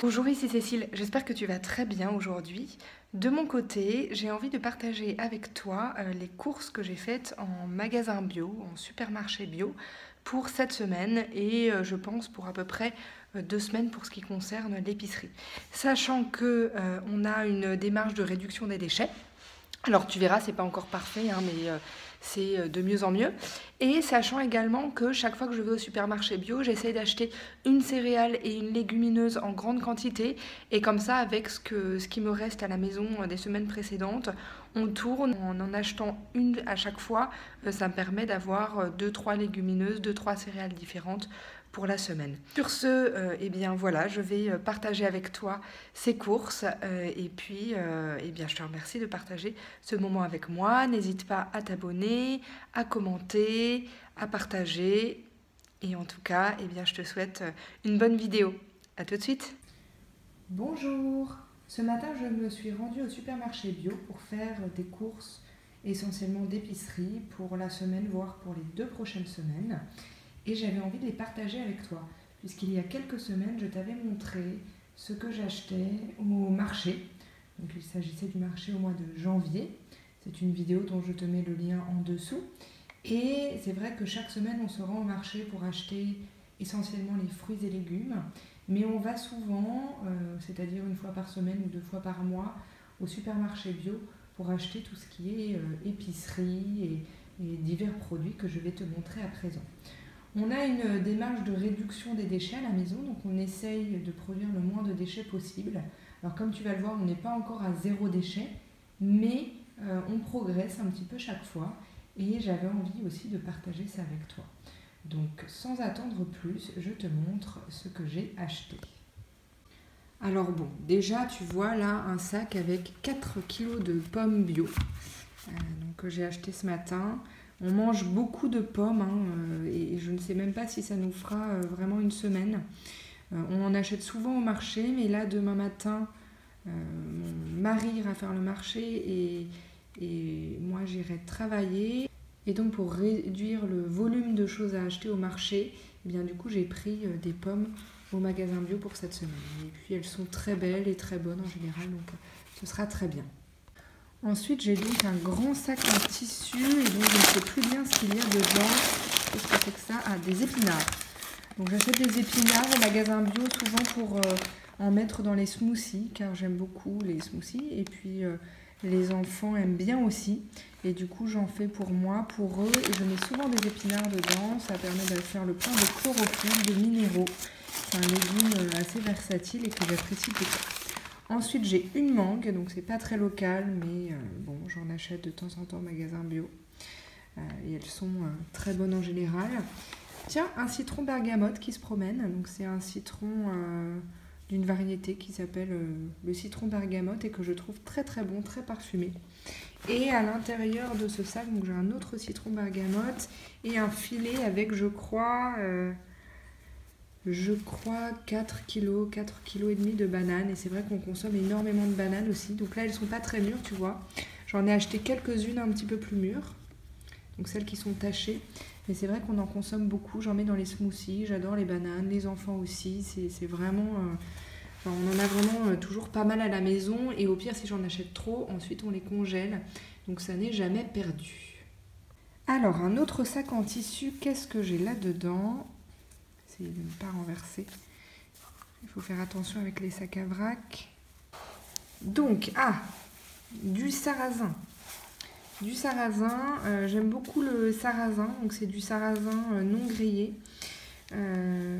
Bonjour, ici Cécile, j'espère que tu vas très bien aujourd'hui. De mon côté, j'ai envie de partager avec toi les courses que j'ai faites en magasin bio, en supermarché bio pour cette semaine et je pense pour à peu près 2 semaines pour ce qui concerne l'épicerie. Sachant que on a une démarche de réduction des déchets. Alors tu verras, c'est pas encore parfait, hein, mais c'est de mieux en mieux. Et sachant également que chaque fois que je vais au supermarché bio, j'essaye d'acheter une céréale et une légumineuse en grande quantité. Et comme ça, avec ce qui me reste à la maison des semaines précédentes, on tourne en achetant une à chaque fois. Ça me permet d'avoir 2-3 légumineuses, 2-3 céréales différentes pour la semaine. Sur ce, eh bien voilà, je vais partager avec toi ces courses et puis eh bien, je te remercie de partager ce moment avec moi. N'hésite pas à t'abonner, à commenter, à partager et en tout cas, eh bien, je te souhaite une bonne vidéo. À tout de suite. Bonjour. Ce matin, je me suis rendue au supermarché bio pour faire des courses essentiellement d'épicerie pour la semaine, voire pour les 2 prochaines semaines. Et j'avais envie de les partager avec toi, puisqu'il y a quelques semaines, je t'avais montré ce que j'achetais au marché. Donc il s'agissait du marché au mois de janvier. C'est une vidéo dont je te mets le lien en dessous. Et c'est vrai que chaque semaine, on se rend au marché pour acheter essentiellement les fruits et légumes. Mais on va souvent, c'est-à-dire une fois par semaine ou 2 fois par mois, au supermarché bio pour acheter tout ce qui est épicerie et divers produits que je vais te montrer à présent. On a une démarche de réduction des déchets à la maison, donc on essaye de produire le moins de déchets possible. Alors comme tu vas le voir, on n'est pas encore à 0 déchet, mais on progresse un petit peu chaque fois et j'avais envie aussi de partager ça avec toi. Donc sans attendre plus, je te montre ce que j'ai acheté. Alors bon, déjà tu vois là un sac avec 4 kg de pommes bio donc, que j'ai acheté ce matin. On mange beaucoup de pommes et je ne sais même pas si ça nous fera vraiment une semaine. On en achète souvent au marché, mais là demain matin, mon mari ira faire le marché et moi j'irai travailler. Et donc pour réduire le volume de choses à acheter au marché, eh bien, du coup j'ai pris des pommes au magasin bio pour cette semaine. Et puis elles sont très belles et très bonnes en général, donc ce sera très bien. Ensuite, j'ai donc un grand sac en tissu et donc je ne sais plus bien ce qu'il y a dedans. Qu'est-ce que c'est que ça? Ah, des épinards. Donc j'achète des épinards au magasin bio souvent pour en mettre dans les smoothies car j'aime beaucoup les smoothies et puis les enfants aiment bien aussi. Et du coup, j'en fais pour moi, pour eux et je mets souvent des épinards dedans. Ça permet de faire le plein de chlorophylle, de minéraux. C'est un légume assez versatile et que j'apprécie beaucoup. Ensuite, j'ai une mangue, donc c'est pas très local, mais bon, j'en achète de temps en temps au magasin bio. Et elles sont très bonnes en général. Tiens, un citron bergamote qui se promène. Donc c'est un citron d'une variété qui s'appelle le citron bergamote et que je trouve très très bon, très parfumé. Et à l'intérieur de ce sac, donc j'ai un autre citron bergamote et un filet avec, je crois 4 kg, 4 kg et demi de bananes. Et c'est vrai qu'on consomme énormément de bananes aussi. Donc là, elles sont pas très mûres, tu vois. J'en ai acheté quelques-unes un petit peu plus mûres. Donc celles qui sont tachées. Mais c'est vrai qu'on en consomme beaucoup. J'en mets dans les smoothies. J'adore les bananes, les enfants aussi. C'est vraiment... on en a vraiment toujours pas mal à la maison. Et au pire, si j'en achète trop, ensuite on les congèle. Donc ça n'est jamais perdu. Alors, un autre sac en tissu. Qu'est-ce que j'ai là-dedans ? Essayez de ne pas renverser. Il faut faire attention avec les sacs à vrac. Donc, du sarrasin. Du sarrasin, j'aime beaucoup le sarrasin. Donc c'est du sarrasin non grillé.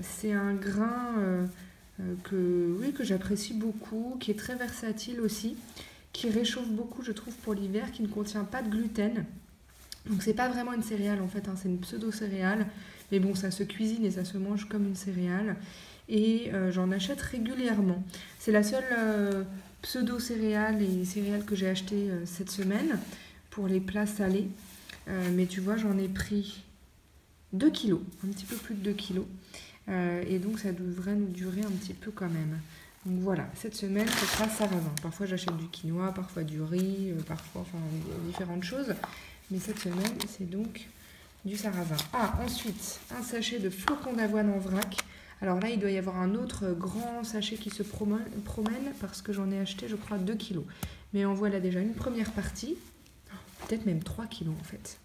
C'est un grain que j'apprécie beaucoup, qui est très versatile aussi, qui réchauffe beaucoup, je trouve, pour l'hiver, qui ne contient pas de gluten. Donc c'est pas vraiment une céréale en fait, c'est une pseudo-céréale. Mais bon, ça se cuisine et ça se mange comme une céréale. Et j'en achète régulièrement. C'est la seule pseudo-céréale et céréale que j'ai achetée cette semaine pour les plats salés. Mais tu vois, j'en ai pris 2 kilos, un petit peu plus de 2 kilos. Et donc, ça devrait nous durer un petit peu quand même. Donc voilà, cette semaine, ce sera sarrasin. Parfois, j'achète du quinoa, parfois du riz, parfois, différentes choses. Mais cette semaine, c'est donc du sarrasin. Ensuite, un sachet de flocons d'avoine en vrac. Alors là, il doit y avoir un autre grand sachet qui se promène parce que j'en ai acheté, je crois, 2 kilos. Mais en voilà déjà une première partie, peut-être même 3 kilos en fait.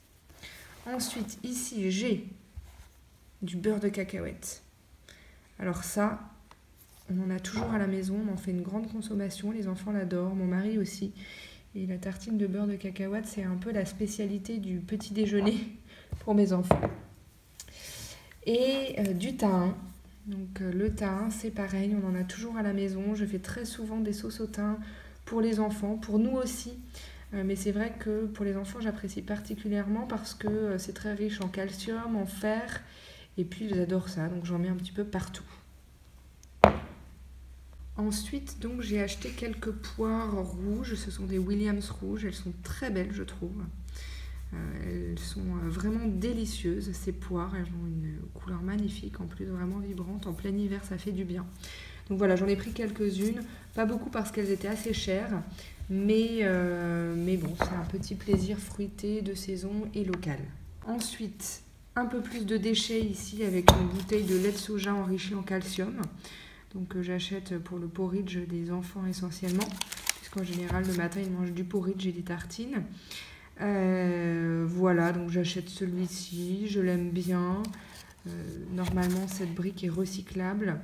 Ensuite, ici, j'ai du beurre de cacahuète. Alors ça, on en a toujours à la maison, on en fait une grande consommation, les enfants l'adorent, mon mari aussi. Et la tartine de beurre de cacahuète, c'est un peu la spécialité du petit déjeuner pour mes enfants. Et du thym. Donc le thym, c'est pareil, on en a toujours à la maison. Je fais très souvent des sauces au thym pour les enfants, pour nous aussi. Mais c'est vrai que pour les enfants, j'apprécie particulièrement parce que c'est très riche en calcium, en fer. Et puis ils adorent ça, donc j'en mets un petit peu partout. Ensuite, donc j'ai acheté quelques poires rouges. Ce sont des Williams rouges. Elles sont très belles, je trouve. Elles sont vraiment délicieuses, ces poires. Elles ont une couleur magnifique, en plus vraiment vibrante. En plein hiver, ça fait du bien. Donc voilà, j'en ai pris quelques-unes. Pas beaucoup parce qu'elles étaient assez chères. Mais bon, c'est un petit plaisir fruité de saison et local. Ensuite, un peu plus de déchets ici avec une bouteille de lait de soja enrichi en calcium. Donc j'achète pour le porridge des enfants essentiellement, puisqu'en général le matin ils mangent du porridge et des tartines. Voilà, donc j'achète celui-ci, je l'aime bien. Normalement cette brique est recyclable.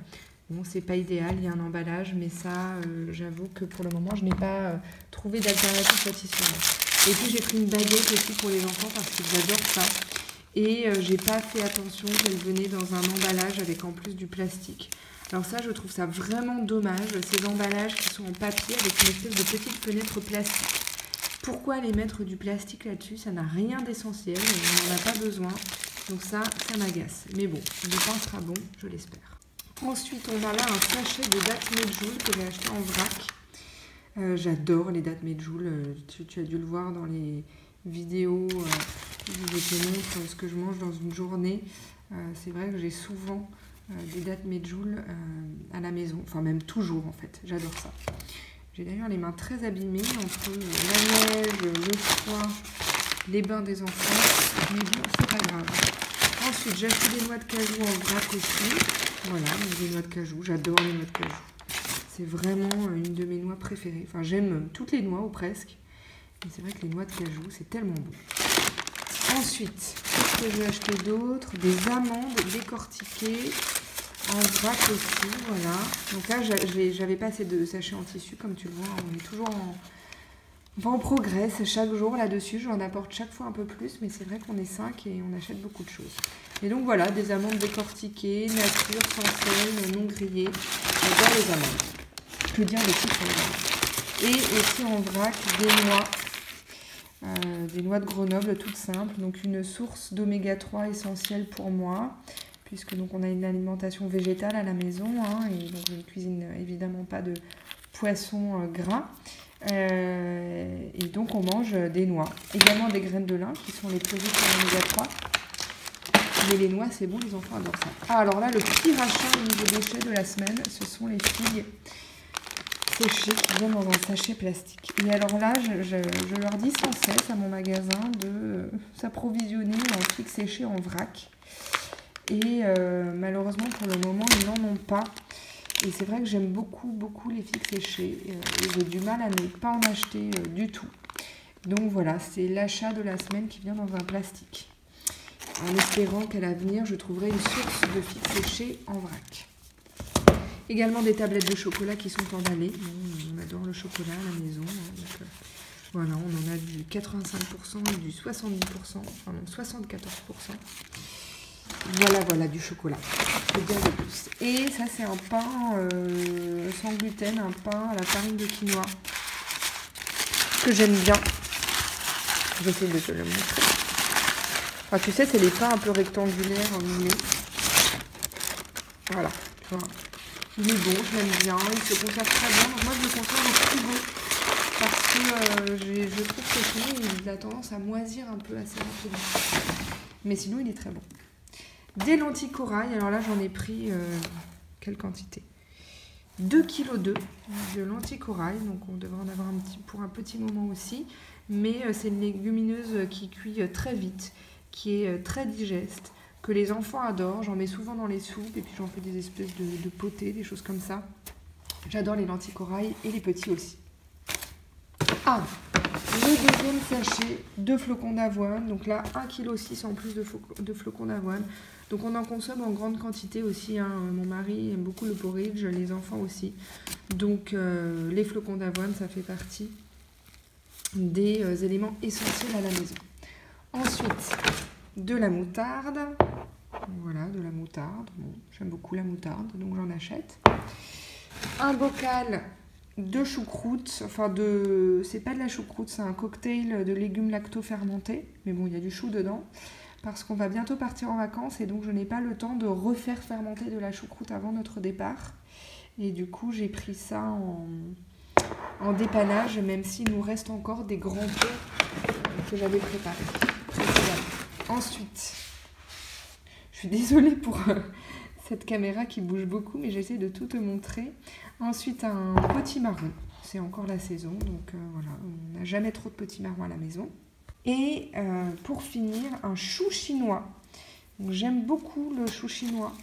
Bon, c'est pas idéal, il y a un emballage, mais ça, j'avoue que pour le moment je n'ai pas trouvé d'alternative satisfaisante. Et puis j'ai pris une baguette aussi pour les enfants parce qu'ils adorent ça. Et j'ai pas fait attention qu'elle venait dans un emballage avec en plus du plastique. Alors ça, je trouve ça vraiment dommage, ces emballages qui sont en papier avec une espèce de petite fenêtre plastique. Pourquoi aller mettre du plastique là-dessus? Ça n'a rien d'essentiel, on n'en a pas besoin. Donc ça m'agace. Mais bon, le pain sera bon, je l'espère. Ensuite, on a là un sachet de dattes medjool que j'ai acheté en vrac. J'adore les dattes medjool, tu as dû le voir dans les vidéos où je te montre ce que je mange dans une journée. C'est vrai que j'ai souvent des dattes medjool à la maison, enfin même toujours en fait, j'adore ça. J'ai d'ailleurs les mains très abîmées entre la neige, le froid, les bains des enfants, mais bon, c'est pas grave. Ensuite, j'ai acheté des noix de cajou en vrac aussi. Voilà, des noix de cajou, j'adore les noix de cajou. C'est vraiment une de mes noix préférées. Enfin, j'aime toutes les noix ou presque. Mais c'est vrai que les noix de cajou, c'est tellement bon. Ensuite, qu'est-ce que j'ai acheté d'autre? Des amandes décortiquées en vrac aussi, voilà. Donc là, j'avais pas assez de sachets en tissu, comme tu le vois. On est toujours en progrès chaque jour là-dessus. J'en apporte chaque fois un peu plus, mais c'est vrai qu'on est 5 et on achète beaucoup de choses. Et donc voilà, des amandes décortiquées, nature, sans sel, non grillées. J'adore les amandes. Je peux dire les titres pour les amandes. Et aussi en vrac, des noix de Grenoble toutes simples. Donc une source d'oméga 3 essentielle pour moi, puisque donc on a une alimentation végétale à la maison, hein, et donc je ne cuisine évidemment pas de poisson gras. Et donc on mange des noix. Également des graines de lin qui sont les plus riches en oméga 3. Mais les noix, c'est bon, les enfants adorent ça. Ah, alors là, le petit rachat au niveau déchets de la semaine, ce sont les figues séchées qui viennent dans un sachet plastique. Et alors là, je leur dis sans cesse à mon magasin de s'approvisionner en figues séchées en vrac. Et malheureusement, pour le moment, ils n'en ont pas. Et c'est vrai que j'aime beaucoup les figues séchées. Et j'ai du mal à ne pas en acheter du tout. Donc voilà, c'est l'achat de la semaine qui vient dans un plastique. En espérant qu'à l'avenir, je trouverai une source de figues séchées en vrac. Également des tablettes de chocolat qui sont emballées. On adore le chocolat à la maison. Donc, voilà, on en a du 85% et du 70%, enfin non, 74%. Voilà, du chocolat. Je peux dire de plus. Et ça, c'est un pain sans gluten, un pain à la farine de quinoa que j'aime bien. J'essaie de te le montrer. Enfin, tu sais, c'est les pains un peu rectangulaires en milliers. Voilà, tu vois. Il est bon, je l'aime bien, il se conserve très bien. Donc moi, je le conserve au frigo parce que je trouve que sinon, il a tendance à moisir un peu assez rapidement. Mais sinon, il est très bon. Des lentilles corail, alors là, j'en ai pris quelle quantité? 2,2 kg de lentilles corail, donc on devrait en avoir pour un petit moment aussi. Mais c'est une légumineuse qui cuit très vite, qui est très digeste. que les enfants adorent. J'en mets souvent dans les soupes et puis j'en fais des espèces de potées, des choses comme ça. J'adore les lentilles corail et les petits aussi. Ah, le deuxième sachet de flocons d'avoine. Donc là, 1,6 kg en plus de flocons d'avoine. Donc on en consomme en grande quantité aussi. Hein. Mon mari aime beaucoup le porridge, les enfants aussi. Donc les flocons d'avoine, ça fait partie des éléments essentiels à la maison. Ensuite, de la moutarde. Voilà, de la moutarde. Bon, j'aime beaucoup la moutarde, donc j'en achète. Un bocal de choucroute. Enfin, c'est pas de la choucroute, c'est un cocktail de légumes lacto-fermentés. Mais bon, il y a du chou dedans. Parce qu'on va bientôt partir en vacances et donc je n'ai pas le temps de refaire fermenter de la choucroute avant notre départ. Et du coup, j'ai pris ça en dépannage, même s'il nous reste encore des grands pots que j'avais préparés. Ensuite, je suis désolée pour cette caméra qui bouge beaucoup, mais j'essaie de tout te montrer. Ensuite, un potimarron. C'est encore la saison, donc voilà, on n'a jamais trop de potimarron à la maison. Et pour finir, un chou chinois. J'aime beaucoup le chou chinois.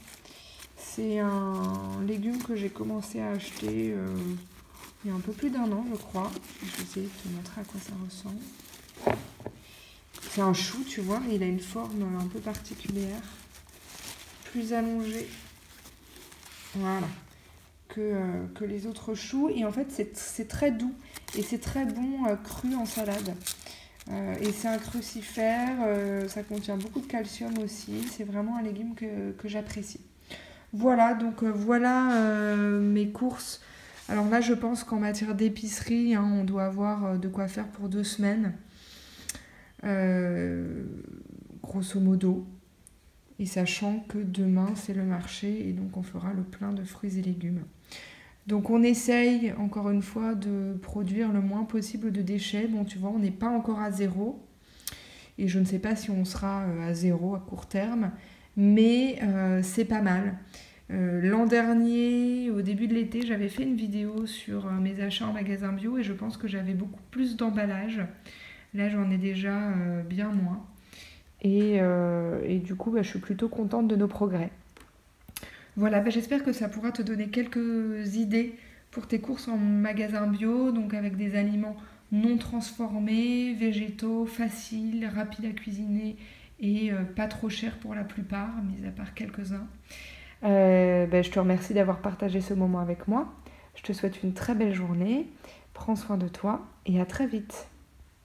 C'est un légume que j'ai commencé à acheter il y a un peu plus d'1 an, je crois. Je vais essayer de te montrer à quoi ça ressemble. C'est un chou, tu vois, il a une forme un peu particulière, plus allongée, voilà, que les autres choux. Et en fait, c'est très doux et c'est très bon cru en salade. Et c'est un crucifère, ça contient beaucoup de calcium aussi. C'est vraiment un légume que j'apprécie. Voilà, donc voilà mes courses. Alors là, je pense qu'en matière d'épicerie, hein, on doit avoir de quoi faire pour 2 semaines. Grosso modo. Et sachant que demain, c'est le marché et donc on fera le plein de fruits et légumes. Donc on essaye, encore une fois, de produire le moins possible de déchets. Bon, tu vois, on n'est pas encore à 0. Et je ne sais pas si on sera à 0 à court terme. Mais c'est pas mal. L'an dernier, au début de l'été, j'avais fait une vidéo sur mes achats en magasin bio. Et je pense que j'avais beaucoup plus d'emballage. Là, j'en ai déjà bien moins. Et du coup, je suis plutôt contente de nos progrès. Voilà, j'espère que ça pourra te donner quelques idées pour tes courses en magasin bio, donc avec des aliments non transformés, végétaux, faciles, rapides à cuisiner et pas trop chers pour la plupart, mis à part quelques-uns. Je te remercie d'avoir partagé ce moment avec moi. Je te souhaite une très belle journée. Prends soin de toi et à très vite.